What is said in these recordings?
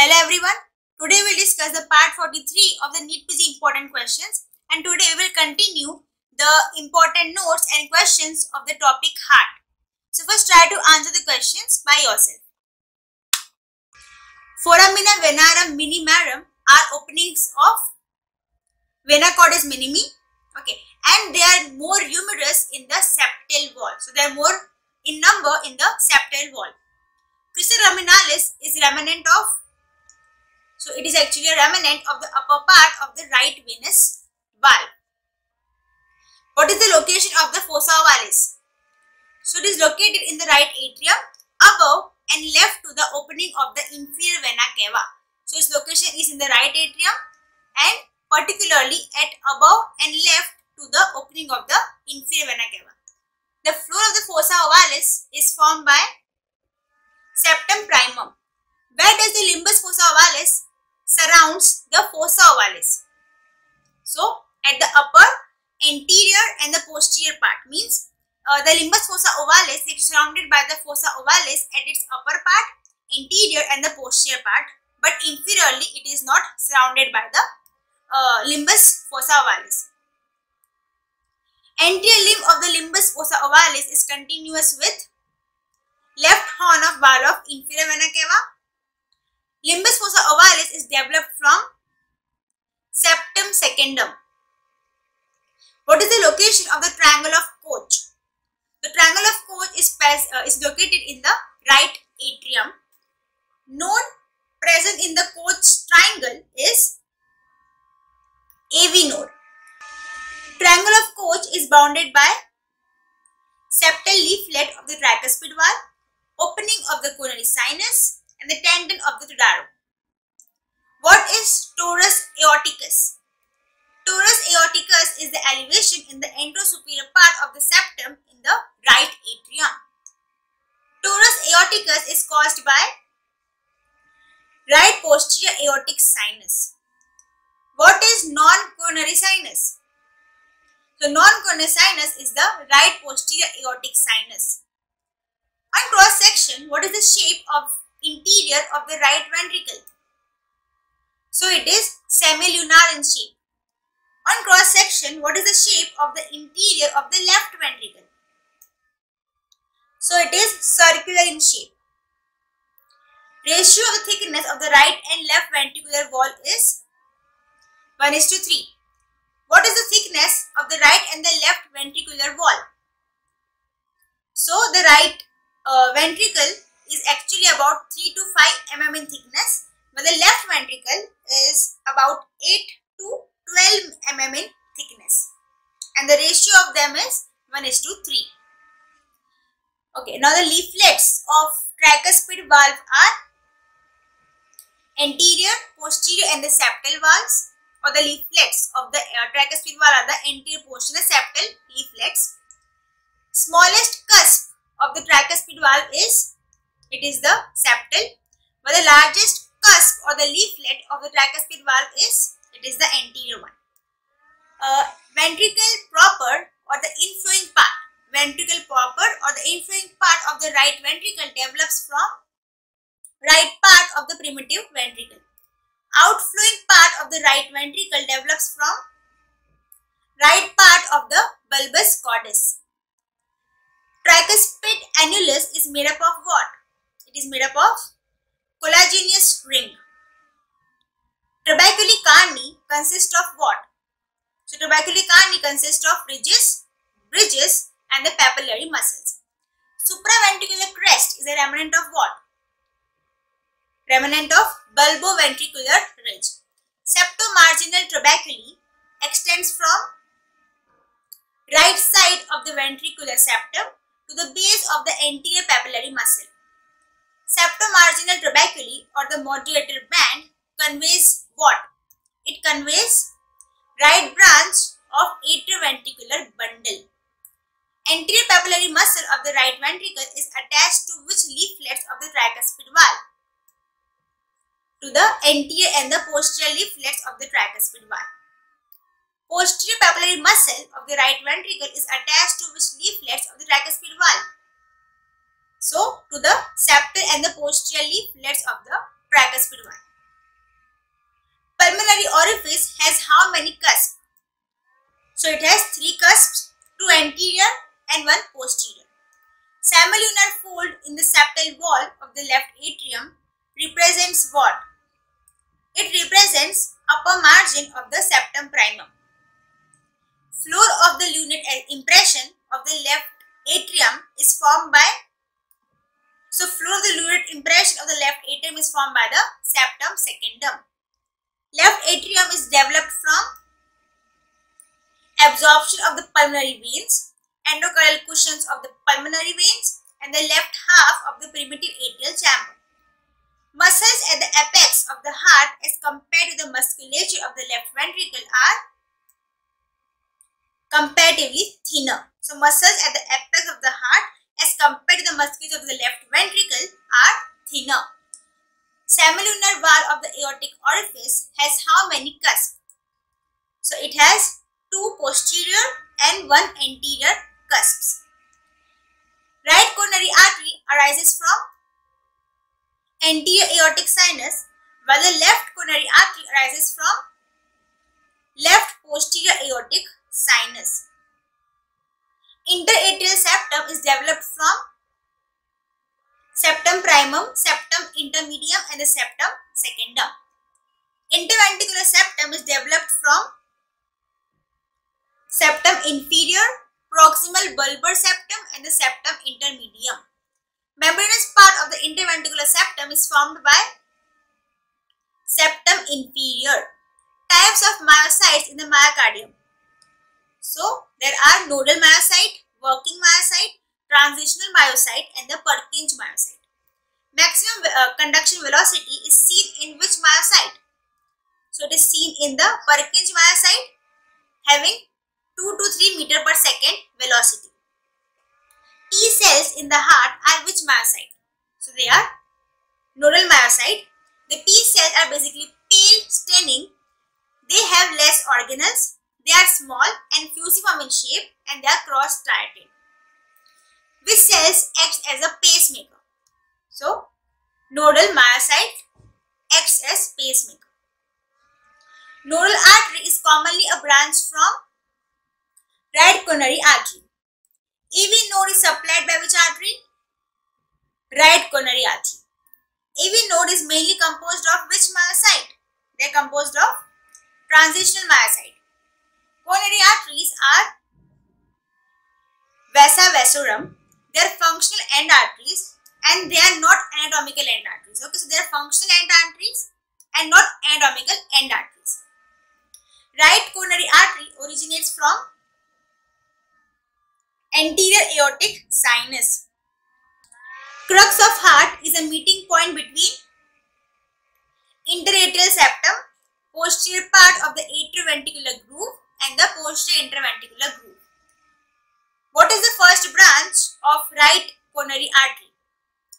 Hello everyone. Today we will discuss the part 43 of the NEET PG important questions, and today we will continue the important notes and questions of the topic heart. So first try to answer the questions by yourself. Foramina venarum minimarum are openings of vena cordis minimi. Okay, and they are more numerous in the septal wall. So they are more in number in the septal wall. Crista raminalis is remnant of, so it is actually a remnant of the upper part of the right venous valve. What is the location of the fossa ovalis? So it is located in the right atrium, above and left to the opening of the inferior vena cava. So its location is in the right atrium and particularly at above and left to the opening of the inferior vena cava. The floor of the fossa ovalis is formed by septum primum. Where does the limbus fossa ovalis surrounds the fossa ovalis? So at the upper, anterior and the posterior part, means the limbus fossa ovalis is surrounded by the fossa ovalis at its upper part, anterior and the posterior part, but inferiorly it is not surrounded by the limbus fossa ovalis. Anterior limb of the limbus fossa ovalis is continuous with left horn of valve of inferior vena cava. Limbus fossa ovalis is developed from septum secundum. What is the location of the triangle of Koch? The triangle of Koch is located in the right atrium. Node present in the Koch triangle is AV node. Triangle of Koch is bounded by septal leaflet of the tricuspid valve, opening of the coronary sinus, and the tendon of the Tudaro. What is torus aorticus? Torus aorticus is the elevation in the anterosuperior part of the septum in the right atrium. Torus aorticus is caused by right posterior aortic sinus. What is non-coronary sinus? So non-coronary sinus is the right posterior aortic sinus. On cross section, what is the shape of interior of the right ventricle? So it is semilunar in shape. On cross section, what is the shape of the interior of the left ventricle? So it is circular in shape. Ratio of the thickness of the right and left ventricular wall is 1:3. What is the thickness of the right and the left ventricular wall? So the right ventricle is actually about 3 to 5 mm in thickness, but the left ventricle is about 8 to 12 mm in thickness, and the ratio of them is 1:3. Okay, now the leaflets of tricuspid valve are anterior, posterior and the septal valves, or the leaflets of the tricuspid valve are the anterior, posterior, septal leaflets. Smallest cusp of the tricuspid valve is the septal, but the largest cusp or the leaflet of the tricuspid valve is the anterior one. Ventricle proper or the inflowing part. Ventricle proper or the inflowing part of the right ventricle develops from right part of the primitive ventricle. Outflowing part of the right ventricle develops from right part of the bulbus cordis. Tricuspid annulus is made up of what? It is made up of collagenous ring. Trabeculae carni consists of what? So trabeculae carni consists of ridges, bridges and the papillary muscles. Supraventricular crest is a remnant of what? Remnant of bulboventricular ridge. Septomarginal trabeculae extends from right side of the ventricular septum to the base of the anterior papillary muscle. Septomarginal trabeculae or the modulator band conveys what? It conveys right branch of atrioventricular bundle. Anterior papillary muscle of the right ventricle is attached to which leaflets of the tricuspid valve? To the anterior and the posterior leaflets of the tricuspid valve. Posterior papillary muscle of the right ventricle is attached to which leaflets of the tricuspid valve? So, to the septal and the posterior leaflets of the tricuspid valve. many cusps? So it has 3 cusps, 2 anterior and 1 posterior. Semilunar fold in the septal wall of the left atrium represents what? It represents upper margin of the septum primum. Floor of the lunate impression of the left atrium is formed by, so floor of the lunate impression of the left atrium is formed by the septum secundum. Left atrium is developed from absorption of the pulmonary veins, endocardial cushions of the pulmonary veins, and the left half of the primitive atrial chamber. Muscles at the apex of the heart as compared to the musculature of the left ventricle are comparatively thinner. So muscles at the apex of the heart as compared to the muscles of the left ventricle are thinner. Semilunar wall of the aortic orifice has how many cusps? So it has 2 posterior and 1 anterior cusps. Right coronary artery arises from anterior aortic sinus, while the left coronary artery arises from left posterior aortic sinus. Interatrial septum is developed from septum primum, septum intermedium and the septum secundum. Interventricular septum is developed from septum inferior, proximal bulbar septum and the septum intermedium. Membranous part of the interventricular septum is formed by septum inferior. Types of myocytes in the myocardium. So there are nodal myocyte, working myocyte, transitional myocyte and the Purkinje myocyte. Maximum conduction velocity is seen in which myocyte? So it is seen in the Purkinje myocyte having 2 to 3 meter per second velocity. T cells in the heart are which myocyte? So they are nodal myocyte. The P cells are basically pale staining. They have less organelles. They are small and fusiform in shape and they are cross-striated. Which cells acts as a pacemaker? So nodal myocyte acts as pacemaker. Nodal artery is commonly a branch from right coronary artery. AV node is supplied by which artery? Right coronary artery. AV node is mainly composed of which myocyte? They are composed of transitional myocyte. Coronary arteries are vasa vasorum. They are functional end arteries and they are not anatomical end arteries. Okay, so they are functional end arteries and not anatomical end arteries. Right coronary artery originates from anterior aortic sinus. Crux of heart is a meeting point between interatrial septum, posterior part of the atrioventricular groove and the posterior interventricular groove. What is the first branch of right coronary artery?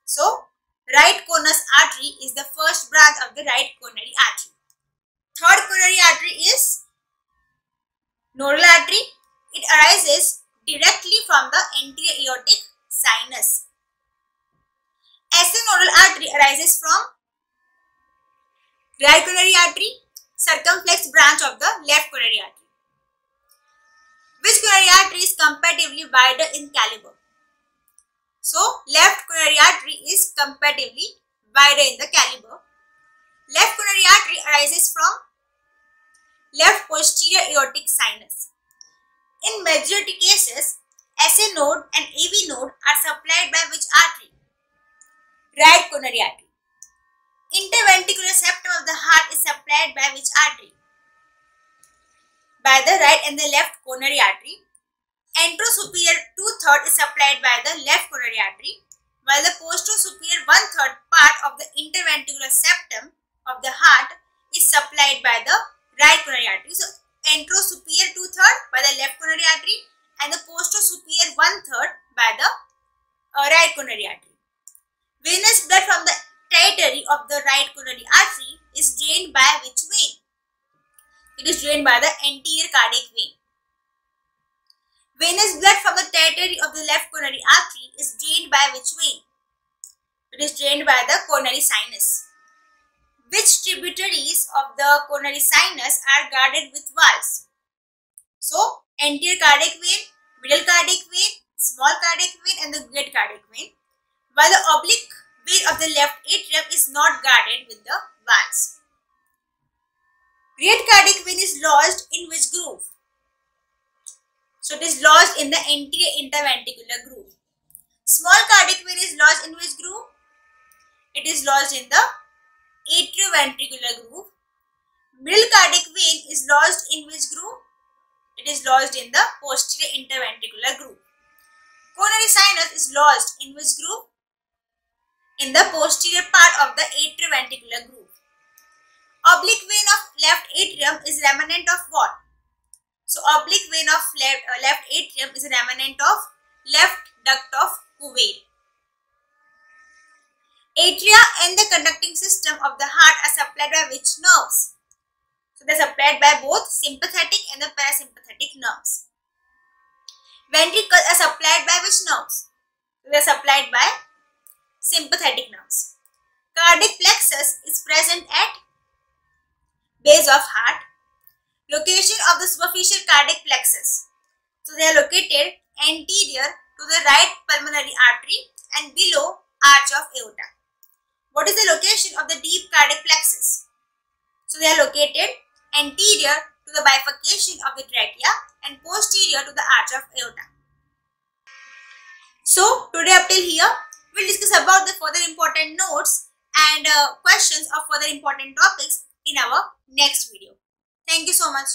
So, right conus artery is the first branch of the right coronary artery. Third coronary artery is nodal artery. It arises directly from the anterior aortic sinus. Nodal artery arises from right coronary artery, circumflex branch of the left coronary artery. Which coronary artery is comparatively wider in caliber? So, left coronary artery is comparatively wider in the caliber. Left coronary artery arises from left posterior aortic sinus. In majority cases, SA node and AV node are supplied by which artery? Right coronary artery. Interventricular septum of the heart is supplied by which artery? By the right and the left coronary artery. Anterosuperior 2/3 is supplied by the left coronary artery, while the posterosuperior 1/3 part of the interventricular septum of the heart is supplied by the right coronary artery. So, anterosuperior 2/3 by the left coronary artery and the posterosuperior 1/3 by the right coronary artery. Venous blood from the territory of the right coronary artery is drained by which vein? It is drained by the anterior cardiac vein. Venous blood from the territory of the left coronary artery is drained by which vein? It is drained by the coronary sinus. Which tributaries of the coronary sinus are guarded with valves. So, anterior cardiac vein, middle cardiac vein, small cardiac vein and the great cardiac vein, while the oblique vein of the left atrium is not guarded with the valves. Great cardiac vein is lodged in which groove? So, it is lodged in the anterior interventricular groove. Small cardiac vein is lodged in which groove? It is lodged in the atrioventricular groove. Middle cardiac vein is lodged in which groove? It is lodged in the posterior interventricular groove. Coronary sinus is lodged in which groove? In the posterior part of the atrioventricular groove. Oblique vein of left atrium is remnant of what? So, oblique vein of left atrium is a remnant of left duct of Cuvée. Atria and the conducting system of the heart are supplied by which nerves? So, they are supplied by both sympathetic and the parasympathetic nerves. Ventricles are supplied by which nerves? So, they are supplied by sympathetic nerves. Cardiac plexus is present at base of heart. Location of the superficial cardiac plexus. So, they are located anterior to the right pulmonary artery and below arch of aorta. What is the location of the deep cardiac plexus? So, they are located anterior to the bifurcation of the trachea and posterior to the arch of aorta. So, today up till here, we will discuss about the further important notes and questions of further important topics in our next video. Thank you so much.